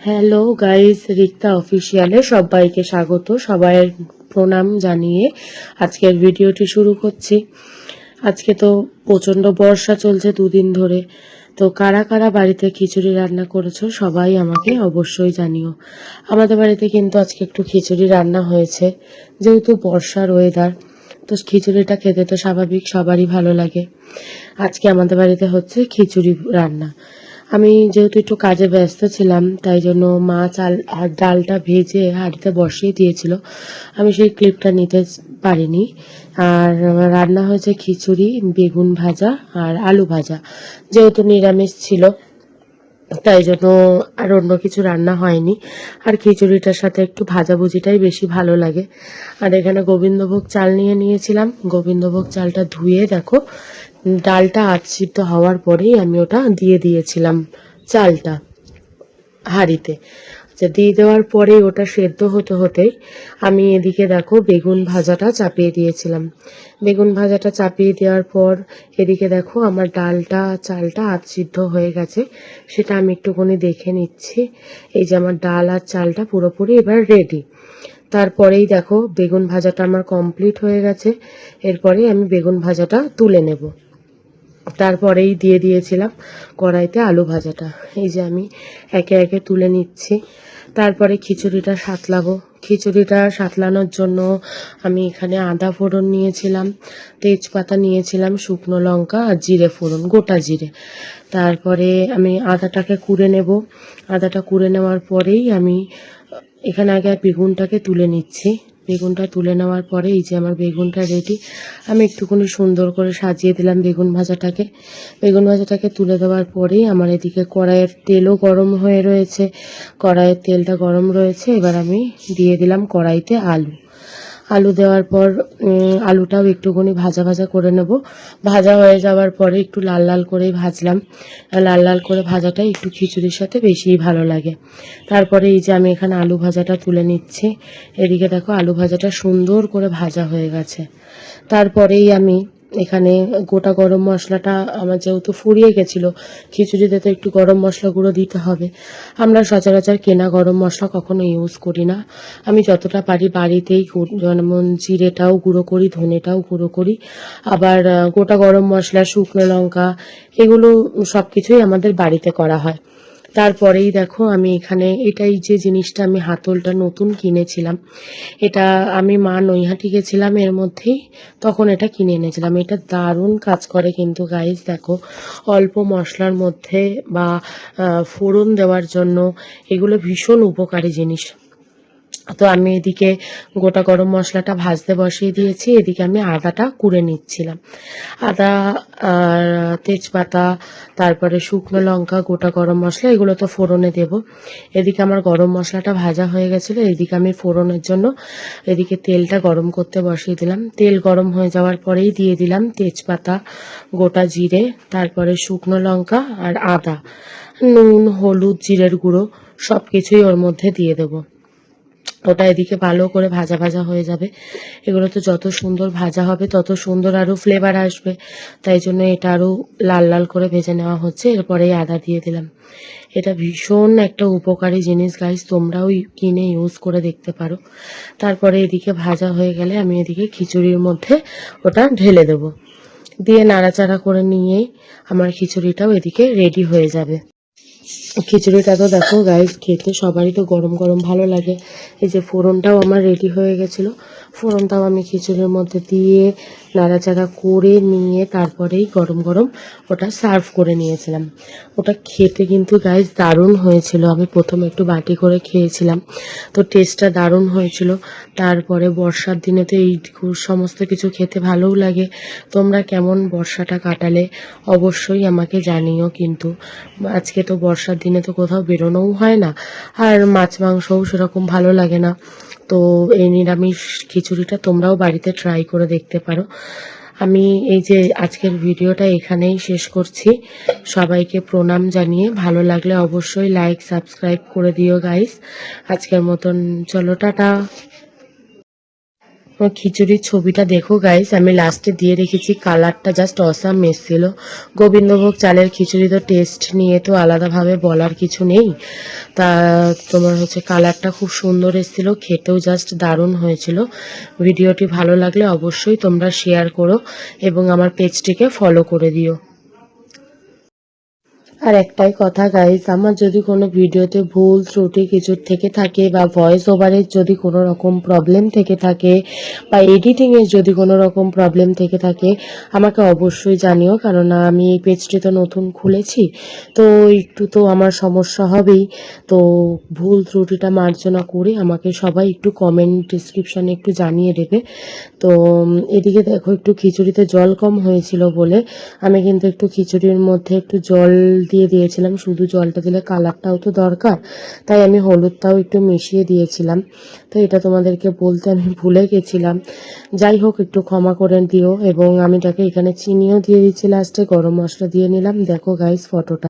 Hello guys, Rikta অফিসিয়ালে সবাইকে স্বাগত। সবাইয়ের প্রণাম জানিয়ে আজকের ভিডিওটি শুরু করছি। আজকে তো প্রচন্ড বর্ষা চলছে দুদিন ধরে। তো কারা কারা বাড়িতে খিচুড়ি রান্না করেছো সবাই আমাকে অবশ্যই জানিও। আমাদের বাড়িতে কিন্তু আজকে একটু খিচুড়ি রান্না হয়েছে, যেহেতু বর্ষার ওয়েদার, তো খিচুড়িটা খেতে তো স্বাভাবিক, সবারই ভালো লাগে। আজকে আমাদের বাড়িতে হচ্ছে খিচুড়ি রান্না। আমি যেহেতু একটু কাজে ব্যস্ত ছিলাম, তাই জন্য মা চাল আর ডালটা ভেজে হাঁড়িতে বসিয়ে দিয়েছিল, আমি সেই ক্লিপটা নিতে পারিনি। আর রান্না হয়েছে খিচুড়ি, বেগুন ভাজা আর আলু ভাজা। যেহেতু নিরামিষ ছিল, তাই জন্য আর অন্য কিছু রান্না হয়নি। আর খিচুড়িটার সাথে একটু ভাজাভুজিটাই বেশি ভালো লাগে। আর এখানে গোবিন্দভোগ চাল নিয়েছিলাম। গোবিন্দভোগ চালটা ধুয়ে দেখো, ডালটা সিদ্ধ হওয়ার পরেই আমি ওটা দিয়ে দিয়েছিলাম চালটা হাঁড়িতে। আচ্ছা, দিয়ে দেওয়ার পরে ওটা সেদ্ধ হতে হতেই আমি এদিকে দেখো বেগুন ভাজাটা চাপিয়ে দিয়েছিলাম। বেগুন ভাজাটা চাপিয়ে দেওয়ার পর এদিকে দেখো আমার ডালটা চালটা সিদ্ধ হয়ে গেছে, সেটা আমি একটুখানি দেখে নিচ্ছি। এই যে আমার ডাল আর চালটা পুরোপুরি এবার রেডি। তারপরেই দেখো বেগুন ভাজাটা আমার কমপ্লিট হয়ে গেছে। এরপরে আমি বেগুন ভাজাটা তুলে নেব। তারপরেই দিয়ে দিয়েছিলাম কড়াইতে আলু ভাজাটা। এই যে আমি একে একে তুলে নিচ্ছি। তারপরে খিচুড়িটা সাঁতলাবো। খিচুড়িটা সাঁতলানোর জন্য আমি এখানে আদা ফোড়ন নিয়েছিলাম, তেজপাতা নিয়েছিলাম, শুকনো লঙ্কা আর জিরে ফোড়ন, গোটা জিরে। তারপরে আমি আদাটাকে কুড়ে নেব। আদাটা কুড়ে নেওয়ার পরেই আমি এখানে আগে বেগুনটাকে তুলে নিচ্ছি। বেগুনটা তুলে নেওয়ার পরে এই যে আমার বেগুনটা রেডি। আমি একটুখানি সুন্দর করে সাজিয়ে দিলাম বেগুন ভাজাটাকে। বেগুন ভাজাটাকে তুলে দেওয়ার পরেই আমার এদিকে কড়াইয়ের তেলও গরম হয়ে রয়েছে। কড়াইয়ের তেলটা গরম রয়েছে, এবার আমি দিয়ে দিলাম কড়াইতে আলু। আলু দেওয়ার পর আলুটাও একটুখানি ভাজা ভাজা করে নেব। ভাজা হয়ে যাওয়ার পরে একটু লাল লাল করেই ভাজলাম। লাল লাল করে ভাজাটা একটু খিচুড়ির সাথে বেশিই ভালো লাগে। তারপরে এই যে আমি এখানে আলু ভাজাটা তুলে নিচ্ছি। এদিকে দেখো আলু ভাজাটা সুন্দর করে ভাজা হয়ে গেছে। তারপরেই আমি এখানে গোটা গরম মশলাটা, আমার যেহেতু ফুরিয়ে গেছিলো, খিচুড়িতে তো একটু গরম মশলা গুঁড়ো দিতে হবে। আমরা সচরাচর কেনা গরম মশলা কখনো ইউজ করি না। আমি যতটা পারি বাড়িতেই, যেমন জিরেটাও গুঁড়ো করি, ধনেটাও গুঁড়ো করি, আবার গোটা গরম মশলা, শুকনো লঙ্কা, এগুলো সব কিছুই আমাদের বাড়িতে করা হয়। তারপরেই দেখো আমি এখানে এটাই যে জিনিসটা আমি হাতলটা নতুন কিনেছিলাম, এটা আমি মা নৈহাটি গেছিলাম এর মধ্যেই, তখন এটা কিনে এনেছিলাম। এটা দারুণ কাজ করে কিন্তু গাইজ, দেখো অল্প মশলার মধ্যে বা ফোড়ন দেওয়ার জন্য এগুলো ভীষণ উপকারী জিনিস। তো আমি এদিকে গোটা গরম মশলাটা ভাজতে বসিয়ে দিয়েছি, এদিকে আমি আদাটা কুড়ে নিচ্ছিলাম। আদা আর তেজপাতা, তারপরে শুকনো লঙ্কা, গোটা গরম মশলা, এগুলো তো ফোড়নে দেব। এদিকে আমার গরম মশলাটা ভাজা হয়ে গেছিলো। এদিকে আমি ফোড়নের জন্য এদিকে তেলটা গরম করতে বসিয়ে দিলাম। তেল গরম হয়ে যাওয়ার পরেই দিয়ে দিলাম তেজপাতা, গোটা জিরে, তারপরে শুকনো লঙ্কা আর আদা, নুন, হলুদ, জিরের গুঁড়ো সব কিছুই ওর মধ্যে দিয়ে দেবো। ওটা এদিকে ভালো করে ভাজা ভাজা হয়ে যাবে। এগুলো তো যত সুন্দর ভাজা হবে তত সুন্দর আরও ফ্লেভার আসবে, তাই জন্য এটা আরও লাল লাল করে ভেজে নেওয়া হচ্ছে। এরপরে আদা দিয়ে দিলাম। এটা ভীষণ একটা উপকারী জিনিস গাইস, তোমরাও কিনে ইউজ করে দেখতে পারো। তারপরে এদিকে ভাজা হয়ে গেলে আমি এদিকে খিচুড়ির মধ্যে ওটা ঢেলে দেবো, দিয়ে নাড়াচাড়া করে নিয়েই আমার খিচুড়িটাও এদিকে রেডি হয়ে যাবে। খিচুড়িটা তো দেখো গাইস, খেতে সবারই তো গরম গরম ভালো লাগে। এই যে ফোড়নটাও আমার রেডি হয়ে গেছিলো, ফোড়নটাও আমি খিচুড়ির মধ্যে দিয়ে নাড়াচাড়া করে নিয়ে তারপরেই গরম গরম ওটা সার্ভ করে নিয়েছিলাম। ওটা খেতে কিন্তু গাইস দারুণ হয়েছিল। আমি প্রথমে একটু বাটি করে খেয়েছিলাম, তো টেস্টটা দারুণ হয়েছিল। তারপরে বর্ষার দিনে তো এই সমস্ত কিছু খেতে ভালোও লাগে। তোমরা কেমন বর্ষাটা কাটালে অবশ্যই আমাকে জানিও। কিন্তু আজকে তো বর্ষার দিনে তো কোথাও বেরোনোও হয় না, আর মাছ মাংসও সেরকম ভালো লাগে না। তো এই নিরামিষ খিচুড়িটা তোমরাও বাড়িতে ট্রাই করে দেখতে পারো। আমি এই যে আজকের ভিডিওটা এখানেই শেষ করছি। সবাইকে প্রণাম জানিয়ে, ভালো লাগলে অবশ্যই লাইক সাবস্ক্রাইব করে দিও গাইস। আজকের মতন চলো, টাটা। খিচুড়ির ছবিটা দেখো গাইস, আমি লাস্টে দিয়ে রেখেছি, কালারটা জাস্ট অসাম এসেছিল। গোবিন্দভোগ চালের খিচুড়ি তো টেস্ট নিয়ে তো আলাদাভাবে বলার কিছু নেই। তা তোমার হচ্ছে কালারটা খুব সুন্দর এসেছিল, খেতেও জাস্ট দারুণ হয়েছিল। ভিডিওটি ভালো লাগলে অবশ্যই তোমরা শেয়ার করো এবং আমার পেজটিকে ফলো করে দিও। আর একটাই কথা গাইস, আমার যদি কোনো ভিডিওতে ভুল ত্রুটি কিছু থেকে থাকে বা ভয়েস ওভারের যদি কোনো রকম প্রবলেম থেকে থাকে বা এডিটিংয়ের যদি কোনো রকম প্রবলেম থেকে থাকে আমাকে অবশ্যই জানিও, কারণ আমি এই পেজটি তো নতুন খুলেছি, তো একটু তো আমার সমস্যা হবেই। তো ভুল ত্রুটিটা মার্জনা করে আমাকে সবাই একটু কমেন্ট ডিসক্রিপশানে একটু জানিয়ে দেবে। তো এদিকে দেখো একটু খিচুড়িতে জল কম হয়েছিল বলে আমি কিন্তু একটু খিচুড়ির মধ্যে একটু জল দিয়ে দিয়েছিলাম। শুধু জলটা দিলে কালারটাও তো দরকার, তাই আমি হলুদটাও একটু মিশিয়ে দিয়েছিলাম। তো এটা তোমাদেরকে বলতে আমি ভুলে গেছিলাম। যাই হোক, একটু ক্ষমা করে দিও। এবং আমি তাকে এখানে চিনিও দিয়ে দিচ্ছি, লাস্টে গরম মশলা দিয়ে নিলাম। দেখো গাইস ফটোটা।